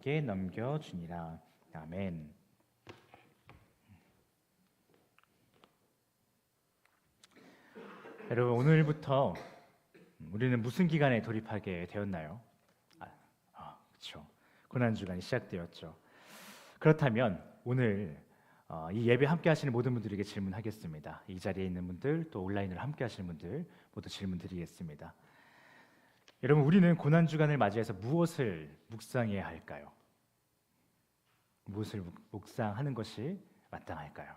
게 넘겨주니라. 아멘. 여러분, 오늘부터 우리는 무슨 기간에 돌입하게 되었나요? 그렇죠. 고난 주간이 시작되었죠. 그렇다면 오늘 이 예배 함께 하시는 모든 분들에게 질문하겠습니다. 이 자리에 있는 분들, 또 온라인으로 함께 하시는 분들 모두 질문 드리겠습니다. 여러분, 우리는 고난 주간을 맞이해서 무엇을 묵상해야 할까요? 무엇을 묵상하는 것이 마땅할까요?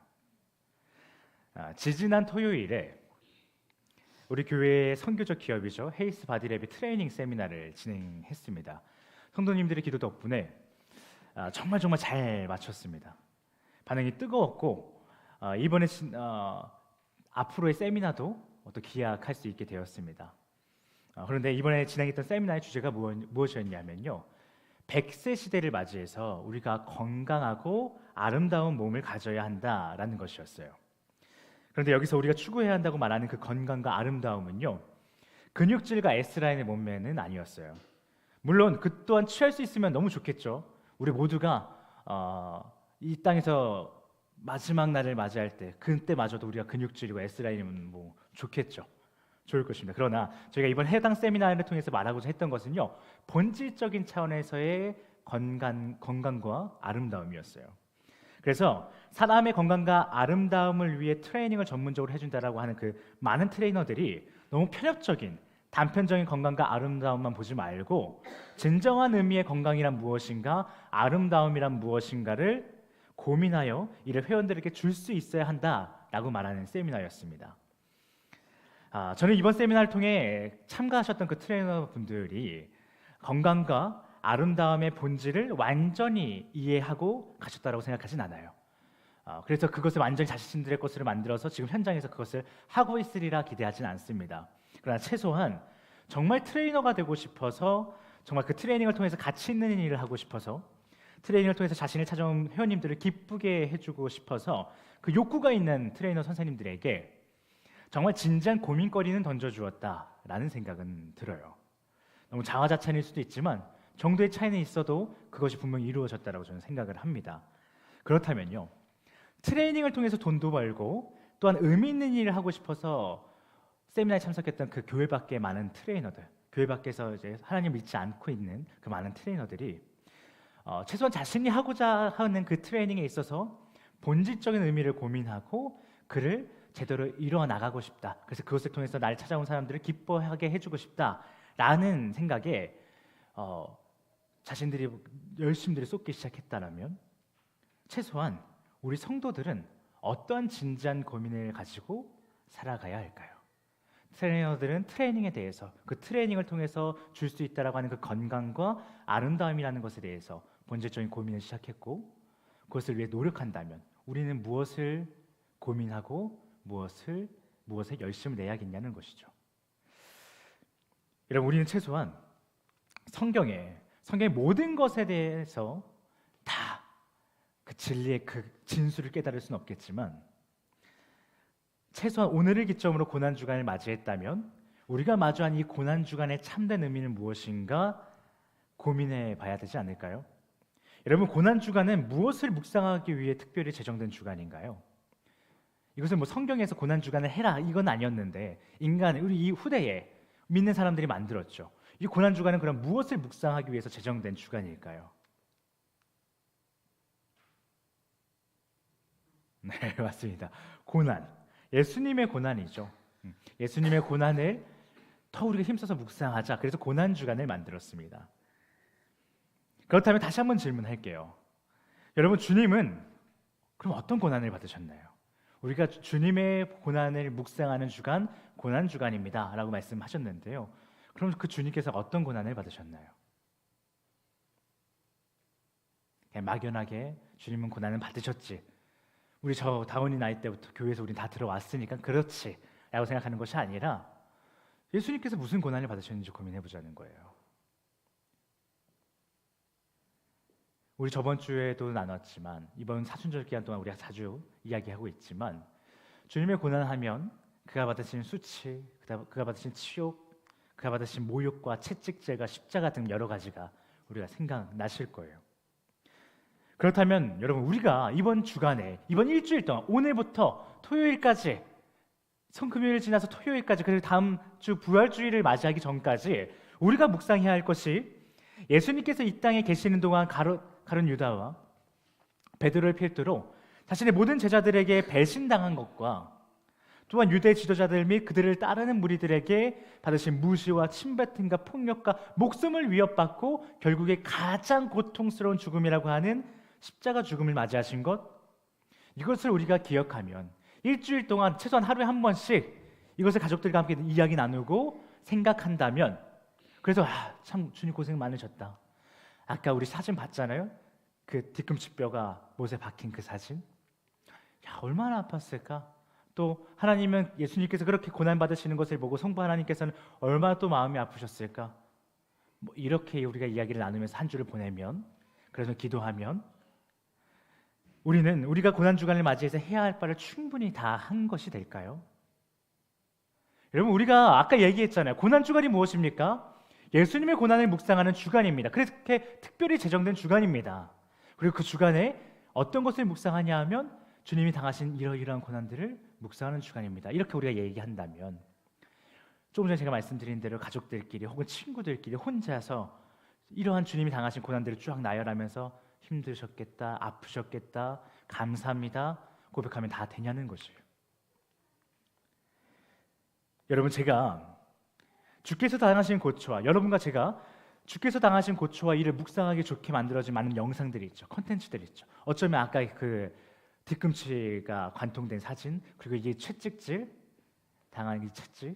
지지난 토요일에 우리 교회의 선교적 기업이죠, 헤이스 바디랩이 트레이닝 세미나를 진행했습니다. 성도님들의 기도 덕분에 정말 잘 마쳤습니다. 반응이 뜨거웠고 이번에 앞으로의 세미나도 또 기약할 수 있게 되었습니다. 그런데 이번에 진행했던 세미나의 주제가 무엇이었냐면요, 100세 시대를 맞이해서 우리가 건강하고 아름다운 몸을 가져야 한다라는 것이었어요. 그런데 여기서 우리가 추구해야 한다고 말하는 그 건강과 아름다움은요, 근육질과 S라인의 몸매는 아니었어요. 물론 그 또한 취할 수 있으면 너무 좋겠죠. 우리 모두가 이 땅에서 마지막 날을 맞이할 때 그때마저도 우리가 근육질이고 S라인이면 뭐 좋겠죠. 좋을 것입니다. 그러나 저희가 이번 해당 세미나를 통해서 말하고자 했던 것은요, 본질적인 차원에서의 건강과 아름다움이었어요. 그래서 사람의 건강과 아름다움을 위해 트레이닝을 전문적으로 해준다라고 하는 그 많은 트레이너들이 너무 편협적인 단편적인 건강과 아름다움만 보지 말고 진정한 의미의 건강이란 무엇인가, 아름다움이란 무엇인가를 고민하여 이를 회원들에게 줄 수 있어야 한다라고 말하는 세미나였습니다. 저는 이번 세미나를 통해 참가하셨던 그 트레이너분들이 건강과 아름다움의 본질을 완전히 이해하고 가셨다고 생각하진 않아요. 그래서 그것을 완전히 자신들의 것으로 만들어서 지금 현장에서 그것을 하고 있으리라 기대하진 않습니다. 그러나 최소한 정말 트레이너가 되고 싶어서, 정말 그 트레이닝을 통해서 가치 있는 일을 하고 싶어서, 트레이닝을 통해서 자신을 찾아온 회원님들을 기쁘게 해주고 싶어서 그 욕구가 있는 트레이너 선생님들에게 정말 진지한 고민거리는 던져주었다라는 생각은 들어요. 너무 자화자찬일 수도 있지만 정도의 차이는 있어도 그것이 분명히 이루어졌다고 저는 생각을 합니다. 그렇다면요, 트레이닝을 통해서 돈도 벌고 또한 의미 있는 일을 하고 싶어서 세미나에 참석했던 그 교회 밖의 많은 트레이너들, 교회 밖에서 이제 하나님 믿지 않고 있는 그 많은 트레이너들이 최소한 자신이 하고자 하는 그 트레이닝에 있어서 본질적인 의미를 고민하고 그를 제대로 이루어 나가고 싶다. 그래서 그것을 통해서 나를 찾아온 사람들을 기뻐하게 해주고 싶다라는 생각에 자신들이 열심들이 쏟기 시작했다면, 최소한 우리 성도들은 어떤 진지한 고민을 가지고 살아가야 할까요? 트레이너들은 트레이닝에 대해서, 그 트레이닝을 통해서 줄 수 있다라고 하는 그 건강과 아름다움이라는 것에 대해서 본질적인 고민을 시작했고, 그것을 위해 노력한다면 우리는 무엇을 고민하고 무엇에 열심을 내야겠냐는 것이죠. 여러분, 우리는 최소한 성경의 모든 것에 대해서 다 그 진리의 그 진수를 깨달을 수는 없겠지만, 최소한 오늘을 기점으로 고난 주간을 맞이했다면 우리가 마주한 이 고난 주간의 참된 의미는 무엇인가 고민해 봐야 되지 않을까요? 여러분, 고난 주간은 무엇을 묵상하기 위해 특별히 제정된 주간인가요? 이것은 뭐 성경에서 고난 주간을 해라 이건 아니었는데 우리 이 후대에 믿는 사람들이 만들었죠. 이 고난 주간은 그럼 무엇을 묵상하기 위해서 제정된 주간일까요? 네, 맞습니다. 고난. 예수님의 고난이죠. 예수님의 고난을 더 우리가 힘써서 묵상하자. 그래서 고난 주간을 만들었습니다. 그렇다면 다시 한번 질문할게요. 여러분, 주님은 그럼 어떤 고난을 받으셨나요? 우리가 주님의 고난을 묵상하는 주간, 고난 주간입니다 라고 말씀하셨는데요, 그럼 그 주님께서 어떤 고난을 받으셨나요? 그냥 막연하게 주님은 고난을 받으셨지, 우리 저 다운이 나이 때부터 교회에서 우린 다 들어왔으니까 그렇지 라고 생각하는 것이 아니라 예수님께서 무슨 고난을 받으셨는지 고민해보자는 거예요. 우리 저번 주에도 나눴지만 이번 사순절 기간 동안 우리가 자주 이야기하고 있지만, 주님의 고난하면 그가 받으신 수치, 그가 받으신 치욕, 그가 받으신 모욕과 채찍질과 십자가 등 여러 가지가 우리가 생각나실 거예요. 그렇다면 여러분, 우리가 이번 주간에, 이번 일주일 동안, 오늘부터 토요일까지, 성금요일 지나서 토요일까지, 그리고 다음 주 부활주일을 맞이하기 전까지 우리가 묵상해야 할 것이, 예수님께서 이 땅에 계시는 동안 가룟 유다와 베드로를 필두로 자신의 모든 제자들에게 배신당한 것과, 또한 유대 지도자들 및 그들을 따르는 무리들에게 받으신 무시와 침뱉음과 폭력과 목숨을 위협받고 결국에 가장 고통스러운 죽음이라고 하는 십자가 죽음을 맞이하신 것, 이것을 우리가 기억하면 일주일 동안 최소한 하루에 한 번씩 이것을 가족들과 함께 이야기 나누고 생각한다면, 그래서 참 주님 고생 많으셨다. 아까 우리 사진 봤잖아요. 그 뒤꿈치뼈가 못에 박힌 그 사진. 얼마나 아팠을까? 또 하나님은 예수님께서 그렇게 고난받으시는 것을 보고 성부 하나님께서는 얼마나 또 마음이 아프셨을까? 이렇게 우리가 이야기를 나누면서 한 주를 보내면, 그래서 기도하면 우리가 고난주간을 맞이해서 해야 할 바를 충분히 다 한 것이 될까요? 여러분, 우리가 아까 얘기했잖아요. 고난주간이 무엇입니까? 예수님의 고난을 묵상하는 주간입니다. 그렇게 특별히 제정된 주간입니다. 그리고 그 주간에 어떤 것을 묵상하냐 하면 주님이 당하신 이러이러한 고난들을 묵상하는 주간입니다. 이렇게 우리가 얘기한다면, 조금 전에 제가 말씀드린 대로 가족들끼리 혹은 친구들끼리 혼자서 이러한 주님이 당하신 고난들을 쭉 나열하면서 힘드셨겠다, 아프셨겠다, 감사합니다 고백하면 다 되냐는 것이에요. 여러분, 제가 주께서 당하신 고초와, 여러분과 제가 주께서 당하신 고초와 이를 묵상하기 좋게 만들어진 많은 영상들이 있죠. 콘텐츠들이 있죠. 어쩌면 아까 그 뒤꿈치가 관통된 사진, 그리고 이게 채찍질 당한 이 채찍,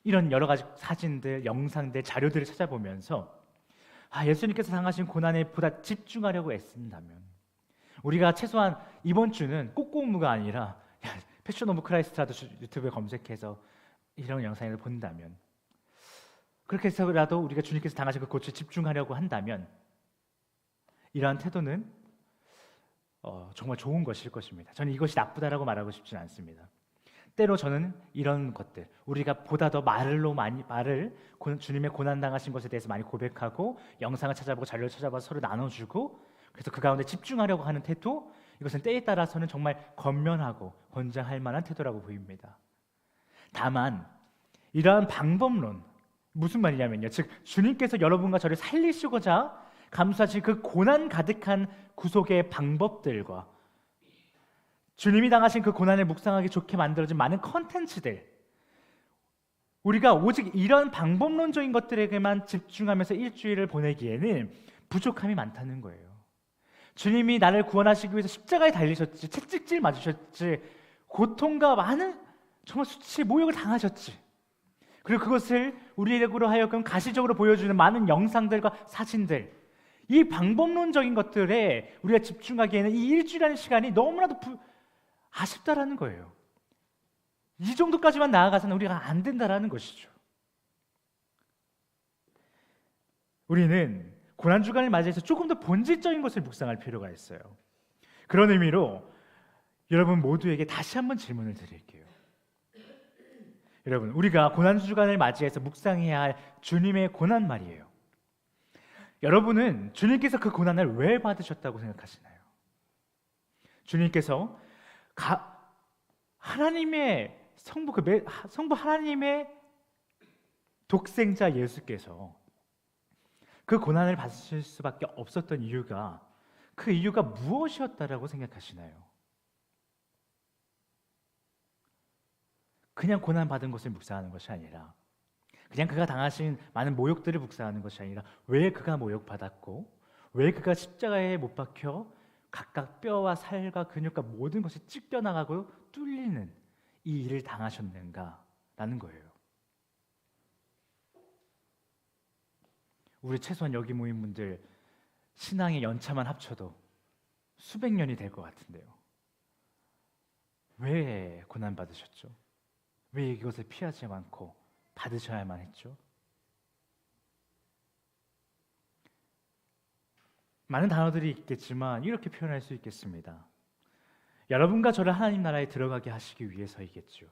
이런 여러 가지 사진들, 영상들, 자료들을 찾아보면서 예수님께서 당하신 고난에 보다 집중하려고 애쓴다면, 우리가 최소한 이번 주는 꼭꼭무가 아니라 패션 오브 크라이스트라도 유튜브에 검색해서 이런 영상을 본다면, 그렇게 해서라도 우리가 주님께서 당하신 그 고초에 집중하려고 한다면, 이러한 태도는 정말 좋은 것일 것입니다. 저는 이것이 나쁘다라고 말하고 싶지는 않습니다. 때로 저는 이런 것들, 우리가 보다 더 주님의 고난 당하신 것에 대해서 많이 고백하고 영상을 찾아보고 자료를 찾아봐서 서로 나눠주고, 그래서 그 가운데 집중하려고 하는 태도, 이것은 때에 따라서는 정말 권면하고 권장할 만한 태도라고 보입니다. 다만 이러한 방법론, 무슨 말이냐면요, 즉 주님께서 여러분과 저를 살리시고자 감수하신 그 고난 가득한 구속의 방법들과 주님이 당하신 그 고난을 묵상하기 좋게 만들어진 많은 컨텐츠들, 우리가 오직 이런 방법론적인 것들에게만 집중하면서 일주일을 보내기에는 부족함이 많다는 거예요. 주님이 나를 구원하시기 위해서 십자가에 달리셨지, 채찍질 맞으셨지, 고통과 많은 정말 수치의 모욕을 당하셨지, 그리고 그것을 우리에게로 하여금 가시적으로 보여주는 많은 영상들과 사진들, 이 방법론적인 것들에 우리가 집중하기에는 이 일주일이라는 시간이 너무나도 아쉽다라는 거예요. 이 정도까지만 나아가서는 우리가 안 된다라는 것이죠. 우리는 고난주간을 맞이해서 조금 더 본질적인 것을 묵상할 필요가 있어요. 그런 의미로 여러분 모두에게 다시 한번 질문을 드릴게요. 여러분, 우리가 고난주간을 맞이해서 묵상해야 할 주님의 고난 말이에요. 여러분은 주님께서 그 고난을 왜 받으셨다고 생각하시나요? 주님께서 하나님의 성부 하나님의 독생자 예수께서 그 고난을 받으실 수밖에 없었던 이유가, 그 이유가 무엇이었다라고 생각하시나요? 그냥 고난 받은 것을 묵상하는 것이 아니라, 그냥 그가 당하신 많은 모욕들을 묵상하는 것이 아니라, 왜 그가 모욕받았고 왜 그가 십자가에 못 박혀 각각 뼈와 살과 근육과 모든 것이 찢겨나가고 뚫리는 이 일을 당하셨는가라는 거예요. 우리 최소한 여기 모인 분들 신앙의 연차만 합쳐도 수백 년이 될 것 같은데요. 왜 고난 받으셨죠? 왜 이것을 피하지 않고 받으셔야만 했죠? 많은 단어들이 있겠지만 이렇게 표현할 수 있겠습니다. 여러분과 저를 하나님 나라에 들어가게 하시기 위해서이겠죠.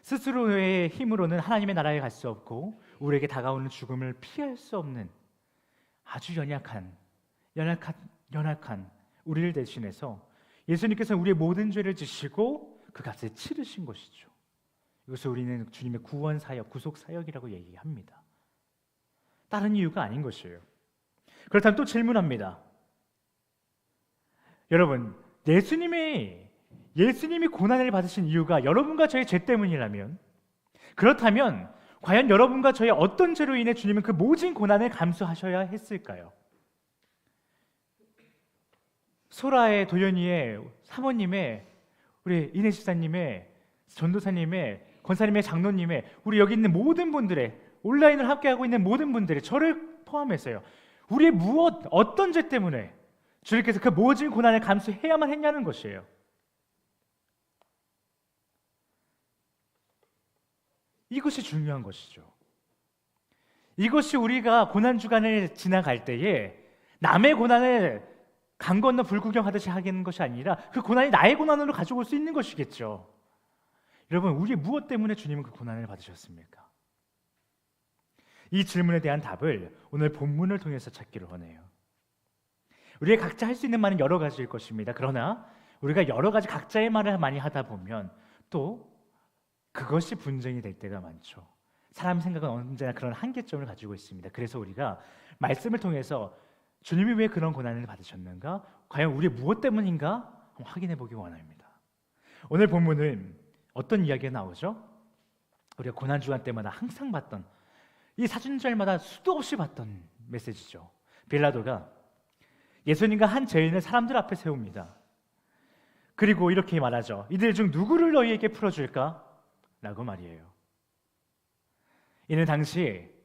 스스로의 힘으로는 하나님의 나라에 갈 수 없고 우리에게 다가오는 죽음을 피할 수 없는 아주 연약한 연약한 우리를 대신해서 예수님께서 우리의 모든 죄를 지시고 그 값을 치르신 것이죠. 이것을 우리는 주님의 구원 사역, 구속 사역이라고 얘기합니다. 다른 이유가 아닌 것이에요. 그렇다면 또 질문합니다. 여러분, 예수님이 고난을 받으신 이유가 여러분과 저의 죄 때문이라면, 그렇다면 과연 여러분과 저의 어떤 죄로 인해 주님은 그 모진 고난을 감수하셔야 했을까요? 소라의, 도연이의, 사모님의, 우리 이내 집사님의, 전도사님의, 권사님의, 장로님의, 우리 여기 있는 모든 분들의, 온라인을 함께하고 있는 모든 분들의, 저를 포함해서요, 우리의 어떤 죄 때문에 주님께서 그 모진 고난을 감수해야만 했냐는 것이에요. 이것이 중요한 것이죠. 이것이 우리가 고난 주간을 지나갈 때에 남의 고난을 강 건너 불구경하듯이 하는 것이 아니라 그 고난이 나의 고난으로 가져올 수 있는 것이겠죠. 여러분, 우리 무엇 때문에 주님은 그 고난을 받으셨습니까? 이 질문에 대한 답을 오늘 본문을 통해서 찾기를 원해요. 우리가 각자 할 수 있는 말은 여러 가지일 것입니다. 그러나 우리가 여러 가지 각자의 말을 많이 하다 보면 또 그것이 분쟁이 될 때가 많죠. 사람 생각은 언제나 그런 한계점을 가지고 있습니다. 그래서 우리가 말씀을 통해서 주님이 왜 그런 고난을 받으셨는가? 과연 우리 무엇 때문인가? 한번 확인해 보기 원합니다. 오늘 본문은 어떤 이야기가 나오죠? 우리가 고난주간 때마다 항상 봤던, 이 사순절마다 수도 없이 봤던 메시지죠. 빌라도가 예수님과 한 죄인을 사람들 앞에 세웁니다. 그리고 이렇게 말하죠. 이들 중 누구를 너희에게 풀어줄까? 라고 말이에요. 이는 당시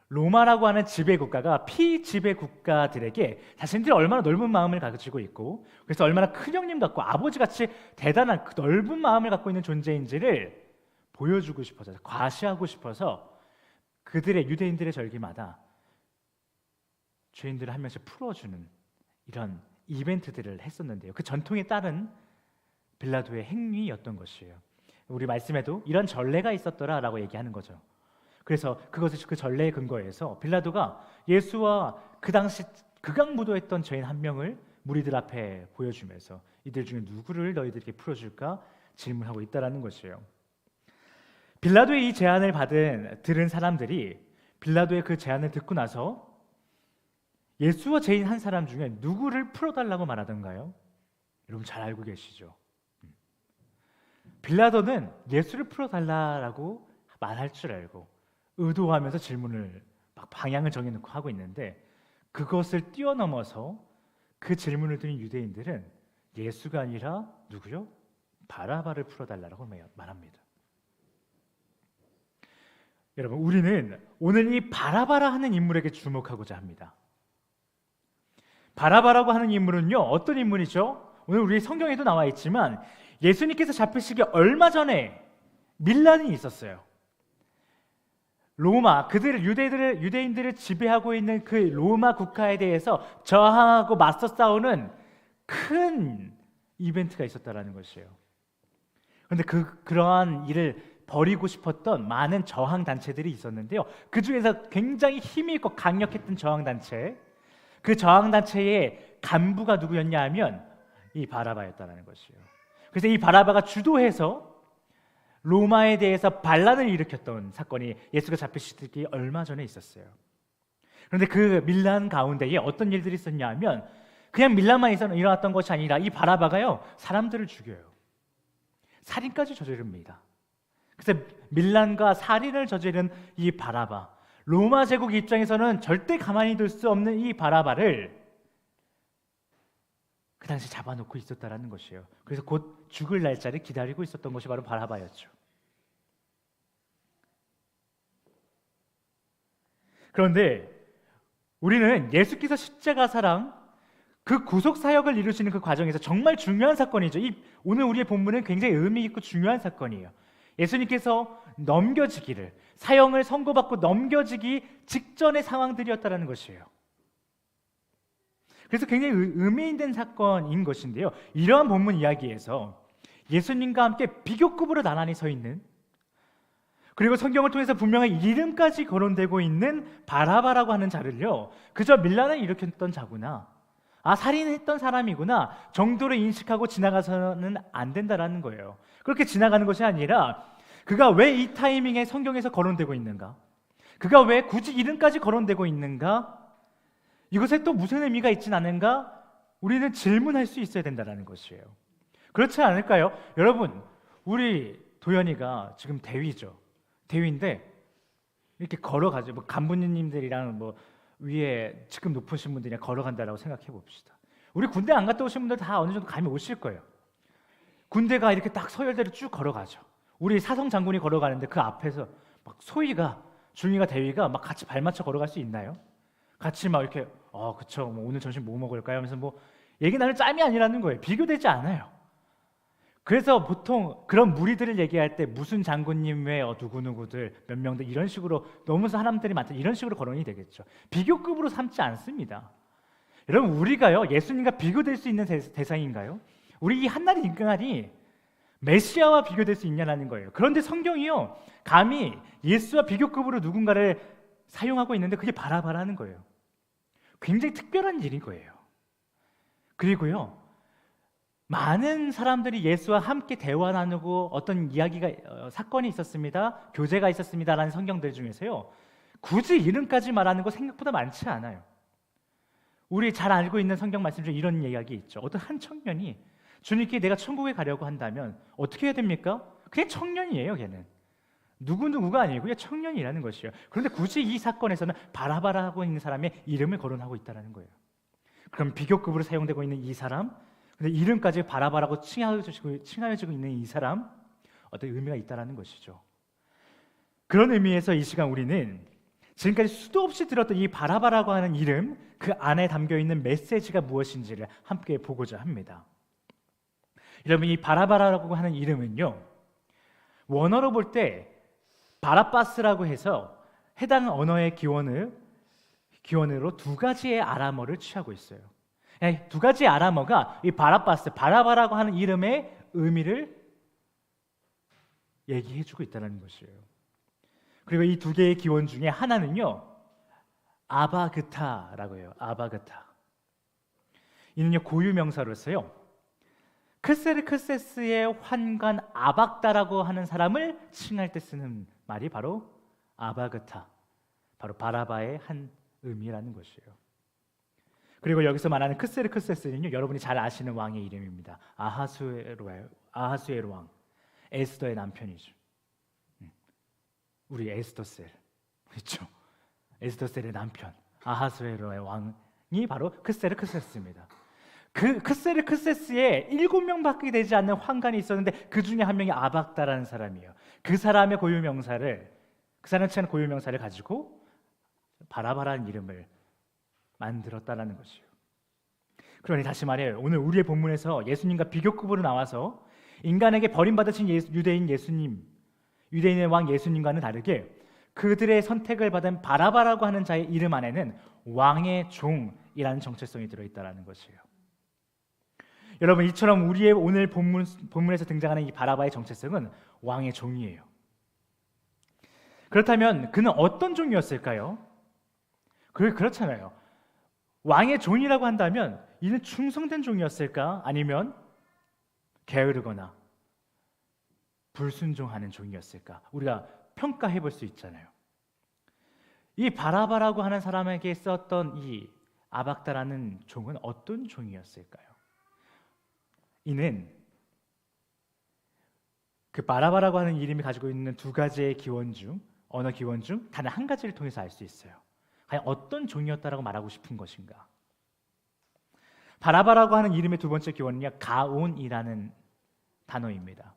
로마라고 하는 지배국가가 피지배국가들에게 자신들이 얼마나 넓은 마음을 가지고 있고, 그래서 얼마나 큰 형님 같고 아버지같이 대단한 그 넓은 마음을 갖고 있는 존재인지를 보여주고 싶어서, 과시하고 싶어서 그들의, 유대인들의 절기마다 죄인들을 한 명씩 풀어주는 이런 이벤트들을 했었는데요. 그 전통에 따른 빌라도의 행위였던 것이에요. 우리 말씀에도 이런 전례가 있었더라라고 얘기하는 거죠. 그래서 그것을, 그 전례의 근거에서 빌라도가 예수와 그 당시 극악무도했던 죄인 한 명을 무리들 앞에 보여주면서 이들 중에 누구를 너희들에게 풀어줄까 질문하고 있다라는 것이에요. 빌라도의 이 제안을 들은 사람들이 빌라도의 그 제안을 듣고 나서 예수와 죄인 한 사람 중에 누구를 풀어달라고 말하던가요? 여러분 잘 알고 계시죠? 빌라도는 예수를 풀어달라고 말할 줄 알고 의도하면서 질문을 막 방향을 정해놓고 하고 있는데, 그것을 뛰어넘어서 그 질문을 드린 유대인들은 예수가 아니라 누구요? 바라바를 풀어달라고 말합니다. 여러분, 우리는 오늘 이 바라바라 하는 인물에게 주목하고자 합니다. 바라바라고 하는 인물은요, 어떤 인물이죠? 오늘 우리 성경에도 나와 있지만 예수님께서 잡히시기 얼마 전에 밀란이 있었어요. 로마, 유대인들을 지배하고 있는 그 로마 국가에 대해서 저항하고 맞서 싸우는 큰 이벤트가 있었다라는 것이에요. 그런데 그러한 일을 벌이고 싶었던 많은 저항 단체들이 있었는데요. 그 중에서 굉장히 힘이 있고 강력했던 저항 단체, 그 저항 단체의 간부가 누구였냐 하면 이 바라바였다라는 것이에요. 그래서 이 바라바가 주도해서 로마에 대해서 반란을 일으켰던 사건이 예수가 잡히시기 얼마 전에 있었어요. 그런데 그 밀란 가운데에 어떤 일들이 있었냐 하면 그냥 밀란만 일어났던 것이 아니라 이 바라바가요, 사람들을 죽여요. 살인까지 저지릅니다. 그래서 밀란과 살인을 저지른 이 바라바, 로마 제국 입장에서는 절대 가만히 둘 수 없는 이 바라바를 그 당시 잡아놓고 있었다라는 것이에요. 그래서 곧 죽을 날짜를 기다리고 있었던 것이 바로 바라바였죠. 그런데 우리는 예수께서 십자가사랑 그 구속 사역을 이루시는 그 과정에서 정말 중요한 사건이죠. 오늘 우리의 본문은 굉장히 의미 있고 중요한 사건이에요. 예수님께서 넘겨지기를, 사형을 선고받고 넘겨지기 직전의 상황들이었다라는 것이에요. 그래서 굉장히 의미 있는 사건인 것인데요. 이러한 본문 이야기에서 예수님과 함께 비교급으로 나란히 서 있는, 그리고 성경을 통해서 분명히 이름까지 거론되고 있는 바라바라고 하는 자를요, 그저 밀란을 일으켰던 자구나, 아, 살인했던 사람이구나 정도로 인식하고 지나가서는 안 된다라는 거예요. 그렇게 지나가는 것이 아니라 그가 왜 이 타이밍에 성경에서 거론되고 있는가? 그가 왜 굳이 이름까지 거론되고 있는가? 이것에 또 무슨 의미가 있진 않은가? 우리는 질문할 수 있어야 된다는 것이에요. 그렇지 않을까요? 여러분, 우리 도연이가 지금 대위죠. 대위인데 이렇게 걸어가죠. 뭐 간부님들이랑 뭐 위에 직급 높으신 분들이랑 걸어간다라고 생각해 봅시다. 우리 군대 안 갔다 오신 분들 다 어느 정도 감이 오실 거예요. 군대가 이렇게 딱 서열대로 쭉 걸어가죠. 우리 사성 장군이 걸어가는데 그 앞에서 막 소위가 중위가 대위가 막 같이 발맞춰 걸어갈 수 있나요? 같이 막 이렇게 그쵸, 뭐 오늘 점심 뭐 먹을까요? 하면서 뭐 얘기 나눌 짬이 아니라는 거예요. 비교되지 않아요. 그래서 보통 그런 무리들을 얘기할 때 무슨 장군님 외 누구누구들 몇 명들 이런 식으로 너무 사람들이 많다 이런 식으로 거론이 되겠죠. 비교급으로 삼지 않습니다. 여러분, 우리가요 예수님과 비교될 수 있는 대상인가요? 우리 이 한나리 인간이 메시아와 비교될 수 있냐는 거예요. 그런데 성경이요 감히 예수와 비교급으로 누군가를 사용하고 있는데 그게 바라바라는 거예요. 굉장히 특별한 일인 거예요. 그리고요 많은 사람들이 예수와 함께 대화 나누고 어떤 이야기가 사건이 있었습니다, 교제가 있었습니다라는 성경들 중에서요 굳이 이름까지 말하는 거 생각보다 많지 않아요. 우리 잘 알고 있는 성경 말씀 중에 이런 이야기 있죠. 어떤 한 청년이 주님께 내가 천국에 가려고 한다면 어떻게 해야 됩니까? 그냥 청년이에요. 걔는 누구누구가 아니고요 청년이라는 것이에요. 그런데 굳이 이 사건에서는 바라바라 하고 있는 사람의 이름을 거론하고 있다는 거예요. 그럼 비교급으로 사용되고 있는 이 사람, 근데 이름까지 바라바라고 칭하여지고 있는 이 사람, 어떤 의미가 있다는 것이죠. 그런 의미에서 이 시간 우리는 지금까지 수도 없이 들었던 이 바라바라고 하는 이름, 그 안에 담겨있는 메시지가 무엇인지를 함께 보고자 합니다. 여러분, 이 바라바라라고 하는 이름은요 원어로 볼 때 바라바스라고 해서 해당 언어의 기원으로 두 가지의 아람어를 취하고 있어요. 두 가지의 아람어가 이 바라바스, 바라바라고 하는 이름의 의미를 얘기해주고 있다는 것이에요. 그리고 이 두 개의 기원 중에 하나는요 아바그타라고 해요. 아바그타. 이는요 고유명사로서요 크세르크세스의 환관 아박다라고 하는 사람을 칭할 때 쓰는 말이 바로 아바그타, 바로 바라바의 한 의미라는 것이에요. 그리고 여기서 말하는 크세르크세스는요 여러분이 잘 아시는 왕의 이름입니다. 아하수에로 왕, 에스더의 남편이죠. 우리 에스더셀, 그렇죠? 에스더셀의 남편 아하수에로의 왕이 바로 크세르크세스입니다. 그 크세르크세스에 7명밖에 되지 않는 환관이 있었는데 그 중에 한 명이 아박다라는 사람이에요. 그 사람의 고유명사를, 그 사람 칭하는 고유명사를 가지고 바라바라는 이름을 만들었다라는 것이에요. 그러니 다시 말해요, 오늘 우리의 본문에서 예수님과 비교급으로 나와서 인간에게 버림받으신 유대인의 왕 예수님과는 다르게 그들의 선택을 받은 바라바라고 하는 자의 이름 안에는 왕의 종이라는 정체성이 들어있다는 것이에요. 여러분, 이처럼 우리의 오늘 본문에서 등장하는 이 바라바의 정체성은 왕의 종이에요. 그렇다면 그는 어떤 종이었을까요? 그렇잖아요. 왕의 종이라고 한다면 이는 충성된 종이었을까? 아니면 게으르거나 불순종하는 종이었을까? 우리가 평가해 볼 수 있잖아요. 이 바라바라고 하는 사람에게 썼던 이 아박다라는 종은 어떤 종이었을까요? 이는 그 바라바라고 하는 이름이 가지고 있는 두 가지의 언어 기원 중 단 한 가지를 통해서 알 수 있어요. 과연 어떤 종이었다라고 말하고 싶은 것인가? 바라바라고 하는 이름의 두 번째 기원은요 가온이라는 단어입니다.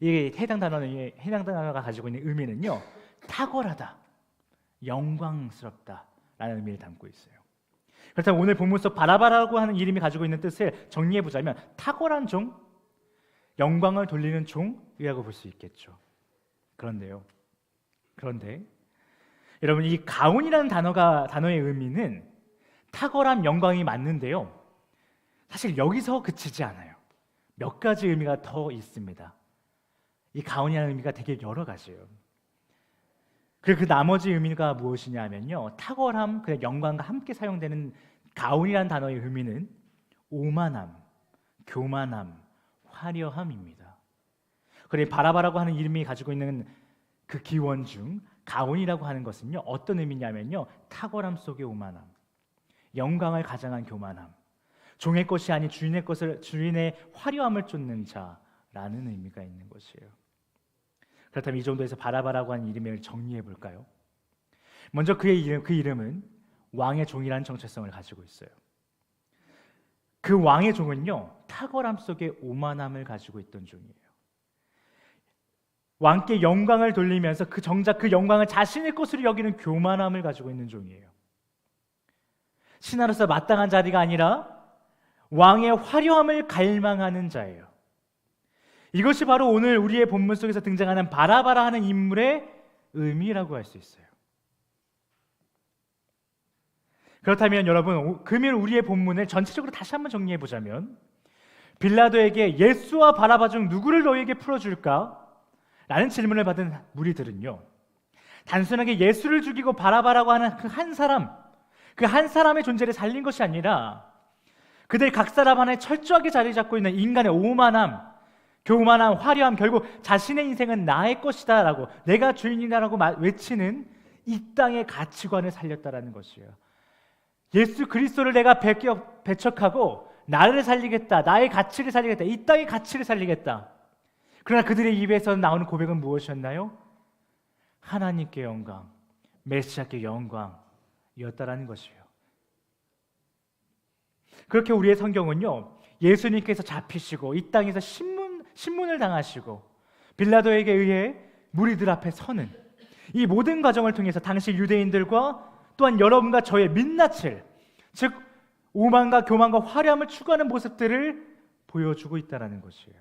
이 해당 단어가 가지고 있는 의미는요 탁월하다, 영광스럽다라는 의미를 담고 있어요. 그렇다면 오늘 본문 속 바라바라고 하는 이름이 가지고 있는 뜻을 정리해 보자면 탁월한 종, 영광을 돌리는 종이라고 볼 수 있겠죠. 그런데 여러분, 이 가온이라는 단어의 의미는 탁월한 영광이 맞는데요 사실 여기서 그치지 않아요. 몇 가지 의미가 더 있습니다. 이 가온이라는 의미가 되게 여러 가지예요. 그리고 그 나머지 의미가 무엇이냐면요 탁월함, 그냥 영광과 함께 사용되는 가온이라는 단어의 의미는 오만함, 교만함, 화려함입니다. 그래 바라바라고 하는 이름이 가지고 있는 그 기원 중 가온이라고 하는 것은요 어떤 의미냐면요 탁월함 속의 오만함, 영광을 가장한 교만함, 종의 것이 아닌 주인의 화려함을 쫓는 자라는 의미가 있는 것이에요. 그렇다면 이 정도에서 바라바라고 하는 이름을 정리해 볼까요? 먼저 그 이름은 왕의 종이라는 정체성을 가지고 있어요. 그 왕의 종은요 탁월함 속에 오만함을 가지고 있던 종이에요. 왕께 영광을 돌리면서 정작 그 영광을 자신의 것으로 여기는 교만함을 가지고 있는 종이에요. 신하로서 마땅한 자리가 아니라 왕의 화려함을 갈망하는 자예요. 이것이 바로 오늘 우리의 본문 속에서 등장하는 바라바라 하는 인물의 의미라고 할 수 있어요. 그렇다면 여러분, 금일 우리의 본문을 전체적으로 다시 한번 정리해 보자면 빌라도에게 예수와 바라바 중 누구를 너희에게 풀어줄까? 라는 질문을 받은 무리들은요 단순하게 예수를 죽이고 바라바라고 하는 그 한 사람의 존재를 살린 것이 아니라 그들 각 사람 안에 철저하게 자리 잡고 있는 인간의 오만함, 교만함, 화려함, 결국 자신의 인생은 나의 것이다 라고, 내가 주인이다라고 외치는 이 땅의 가치관을 살렸다라는 것이에요. 예수 그리스도를 내가 배척하고 나를 살리겠다, 나의 가치를 살리겠다, 이 땅의 가치를 살리겠다. 그러나 그들의 입에서 나오는 고백은 무엇이었나요? 하나님께 영광, 메시아께 영광이었다라는 것이에요. 그렇게 우리의 성경은요 예수님께서 잡히시고 이 땅에서 신문을 당하시고 빌라도에게 의해 무리들 앞에 서는 이 모든 과정을 통해서 당시 유대인들과 또한 여러분과 저의 민낯을, 즉 오만과 교만과 화려함을 추구하는 모습들을 보여주고 있다는 것이에요.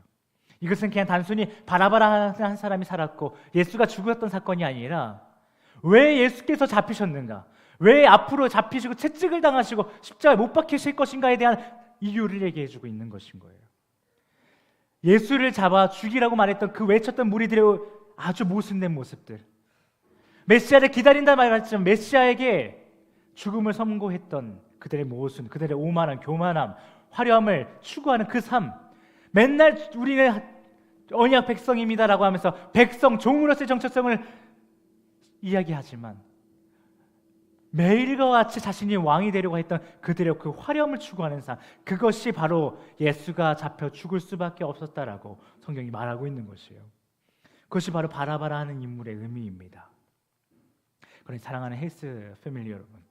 이것은 그냥 단순히 바라바라 한 사람이 살았고 예수가 죽었던 사건이 아니라 왜 예수께서 잡히셨는가, 왜 앞으로 잡히시고 채찍을 당하시고 십자가에 못 박히실 것인가에 대한 이유를 얘기해주고 있는 것인 거예요. 예수를 잡아 죽이라고 말했던 그 외쳤던 무리들의 아주 모순된 모습들, 메시아를 기다린다 말했지만 메시아에게 죽음을 선고했던 그들의 모순, 그들의 오만함, 교만함, 화려함을 추구하는 그 삶, 맨날 우리는 언약 백성입니다라고 하면서 백성, 종으로서의 정체성을 이야기하지만 매일과 같이 자신이 왕이 되려고 했던 그들의 그 화려함을 추구하는 삶, 그것이 바로 예수가 잡혀 죽을 수밖에 없었다라고 성경이 말하고 있는 것이에요. 그것이 바로 바라바라 하는 인물의 의미입니다. 그러니 사랑하는 헬스 패밀리 여러분,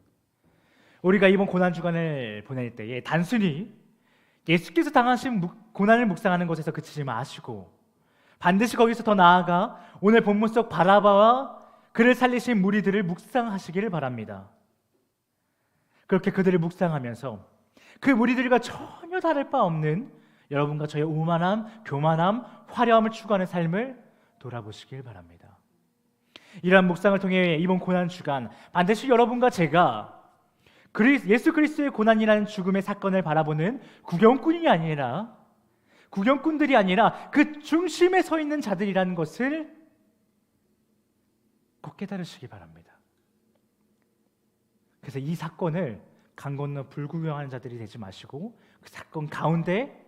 우리가 이번 고난주간을 보낼 때에 단순히 예수께서 당하신 고난을 묵상하는 것에서 그치지 마시고 반드시 거기서 더 나아가 오늘 본문 속 바라바와 그를 살리신 무리들을 묵상하시기를 바랍니다. 그렇게 그들을 묵상하면서 그 무리들과 전혀 다를 바 없는 여러분과 저의 오만함, 교만함, 화려함을 추구하는 삶을 돌아보시길 바랍니다. 이러한 묵상을 통해 이번 고난주간 반드시 여러분과 제가 예수 그리스도의 고난이라는 죽음의 사건을 바라보는 구경꾼들이 아니라 그 중심에 서 있는 자들이라는 것을 꼭 깨달으시기 바랍니다. 그래서 이 사건을 강 건너 불구경하는 자들이 되지 마시고 그 사건 가운데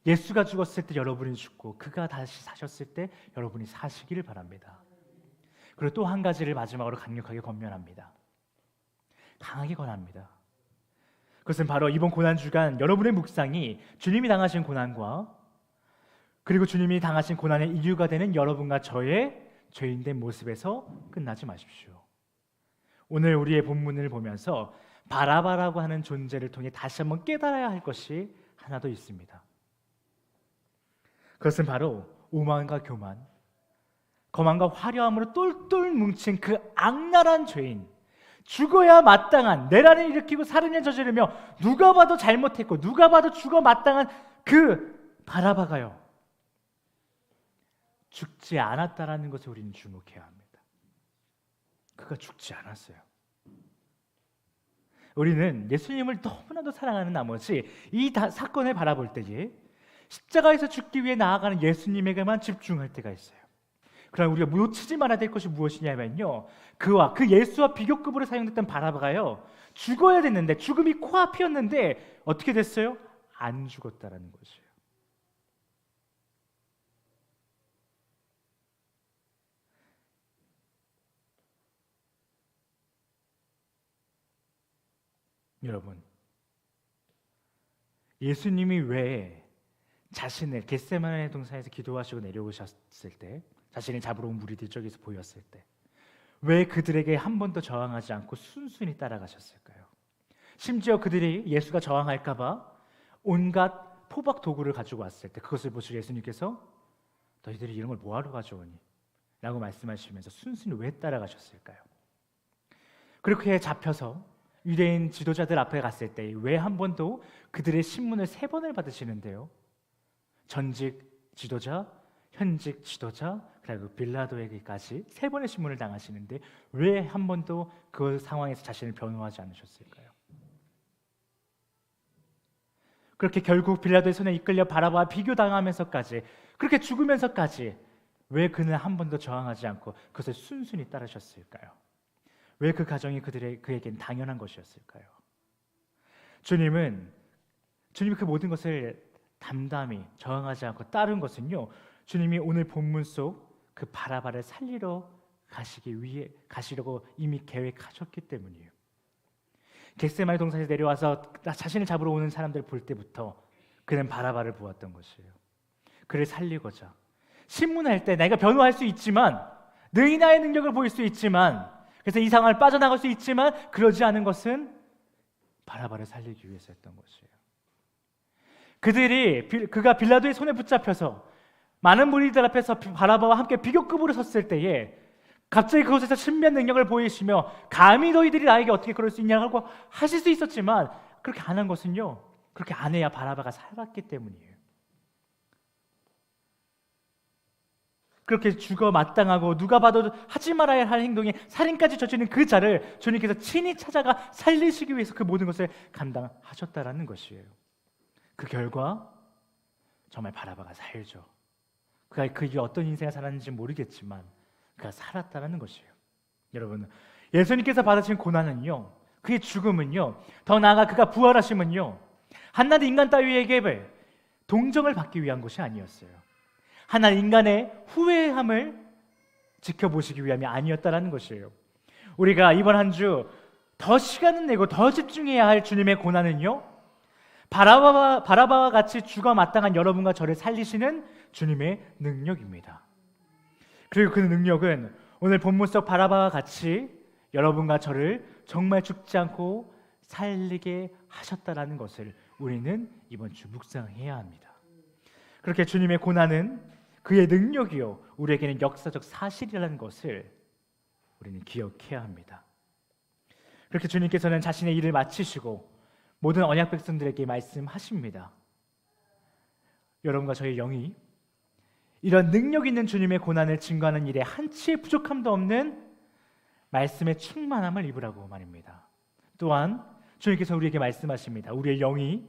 예수가 죽었을 때 여러분이 죽고 그가 다시 사셨을 때 여러분이 사시기를 바랍니다. 그리고 또 한 가지를 마지막으로 강력하게 권면합니다. 강하게 권합니다. 그것은 바로 이번 고난주간 여러분의 묵상이 주님이 당하신 고난과 그리고 주님이 당하신 고난의 이유가 되는 여러분과 저의 죄인된 모습에서 끝나지 마십시오. 오늘 우리의 본문을 보면서 바라바라고 하는 존재를 통해 다시 한번 깨달아야 할 것이 하나 더 있습니다. 그것은 바로 오만과 교만, 거만과 화려함으로 똘똘 뭉친 그 악랄한 죄인, 죽어야 마땅한, 내란을 일으키고 살인을 저지르며 누가 봐도 잘못했고 누가 봐도 죽어 마땅한 그 바라바가요 죽지 않았다라는 것을 우리는 주목해야 합니다. 그가 죽지 않았어요. 우리는 예수님을 너무나도 사랑하는 나머지 이 사건을 바라볼 때에 십자가에서 죽기 위해 나아가는 예수님에게만 집중할 때가 있어요. 그러나 우리가 놓치지 말아야 될 것이 무엇이냐면요, 그 예수와 비교급으로 사용됐던 바라바가요 죽어야 됐는데, 죽음이 코앞이었는데 어떻게 됐어요? 안 죽었다라는 것이에요. 여러분, 예수님이 왜 자신을 겟세마네 동산에서 기도하시고 내려오셨을 때, 자신을 잡으러 온 무리들 저기서 보였을 때, 왜 그들에게 한 번도 저항하지 않고 순순히 따라가셨을까요? 심지어 그들이 예수가 저항할까 봐 온갖 포박 도구를 가지고 왔을 때 그것을 보시고 예수님께서 너희들이 이런 걸 뭐하러 가져오니? 라고 말씀하시면서 순순히 왜 따라가셨을까요? 그렇게 잡혀서 유대인 지도자들 앞에 갔을 때 왜 한 번도 그들의 신문을 3번을 받으시는데요? 전직 지도자, 현직 지도자, 그리고 빌라도에게까지 3번의 신문을 당하시는데 왜 한 번도 그 상황에서 자신을 변호하지 않으셨을까요? 그렇게 결국 빌라도의 손에 이끌려 바라바와 비교당하면서까지, 그렇게 죽으면서까지 왜 그는 한 번도 저항하지 않고 그것을 순순히 따르셨을까요? 왜 그 가정이 그에겐 당연한 것이었을까요? 주님이 그 모든 것을 담담히 저항하지 않고 따른 것은요, 주님이 오늘 본문 속 그 바라바를 살리러 가시려고 이미 계획하셨기 때문이에요. 겟세마네 동산에서 내려와서 자신을 잡으러 오는 사람들을 볼 때부터 그는 바라바를 보았던 것이에요. 그를 살리고자 신문할 때 내가 변호할 수 있지만, 너희 나의 능력을 보일 수 있지만, 그래서 이 상황을 빠져나갈 수 있지만 그러지 않은 것은 바라바를 살리기 위해서였던 것이에요. 그가 빌라도의 손에 붙잡혀서 많은 무리들 앞에서 바라바와 함께 비교급으로 섰을 때에 갑자기 그곳에서 신비한 능력을 보이시며 감히 너희들이 나에게 어떻게 그럴 수 있냐고 하실 수 있었지만 그렇게 안 한 것은요, 그렇게 안 해야 바라바가 살았기 때문이에요. 그렇게 죽어 마땅하고 누가 봐도 하지 말아야 할 행동에 살인까지 저지른 그 자를 주님께서 친히 찾아가 살리시기 위해서 그 모든 것을 감당하셨다라는 것이에요. 그 결과 정말 바라바가 살죠. 그게 어떤 인생을 살았는지 모르겠지만 그가 살았다는 것이에요. 여러분, 예수님께서 받으신 고난은요, 그의 죽음은요, 더 나아가 그가 부활하심은요, 한낱 인간 따위에게 동정을 받기 위한 것이 아니었어요. 한낱 인간의 후회함을 지켜보시기 위함이 아니었다라는 것이에요. 우리가 이번 한 주 더 시간을 내고 더 집중해야 할 주님의 고난은요, 바라바와 같이 죽어 마땅한 여러분과 저를 살리시는 주님의 능력입니다. 그리고 그 능력은 오늘 본문 속 바라바와 같이 여러분과 저를 정말 죽지 않고 살리게 하셨다라는 것을 우리는 이번 주 묵상해야 합니다. 그렇게 주님의 고난은 그의 능력이요, 우리에게는 역사적 사실이라는 것을 우리는 기억해야 합니다. 그렇게 주님께서는 자신의 일을 마치시고 모든 언약 백성들에게 말씀하십니다. 여러분과 저의 영이 이런 능력 있는 주님의 고난을 증거하는 일에 한치의 부족함도 없는 말씀의 충만함을 입으라고 말입니다. 또한 주님께서 우리에게 말씀하십니다. 우리의 영이,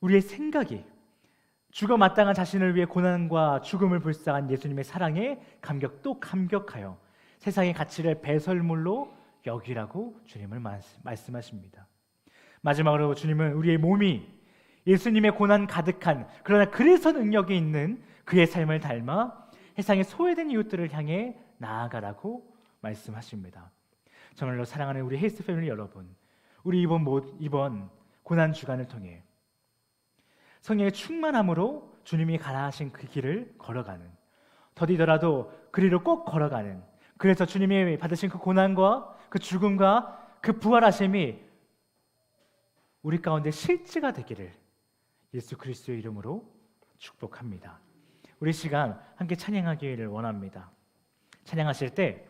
우리의 생각이 죽어 마땅한 자신을 위해 고난과 죽음을 불쌍한 예수님의 사랑에 감격하여 세상의 가치를 배설물로 여기라고 주님을 말씀하십니다. 마지막으로 주님은 우리의 몸이 예수님의 고난 가득한, 그러나 그래서 능력이 있는 그의 삶을 닮아 세상의 소외된 이웃들을 향해 나아가라고 말씀하십니다. 정말로 사랑하는 우리 헤이스 패밀리 여러분, 우리 이번 고난 주간을 통해 성령의 충만함으로 주님이 가라 하신 그 길을 걸어가는, 더디더라도 그리로 꼭 걸어가는, 그래서 주님이 받으신 그 고난과 그 죽음과 그 부활하심이 우리 가운데 실제가 되기를 예수 그리스도의 이름으로 축복합니다. 우리 시간 함께 찬양하기를 원합니다. 찬양하실 때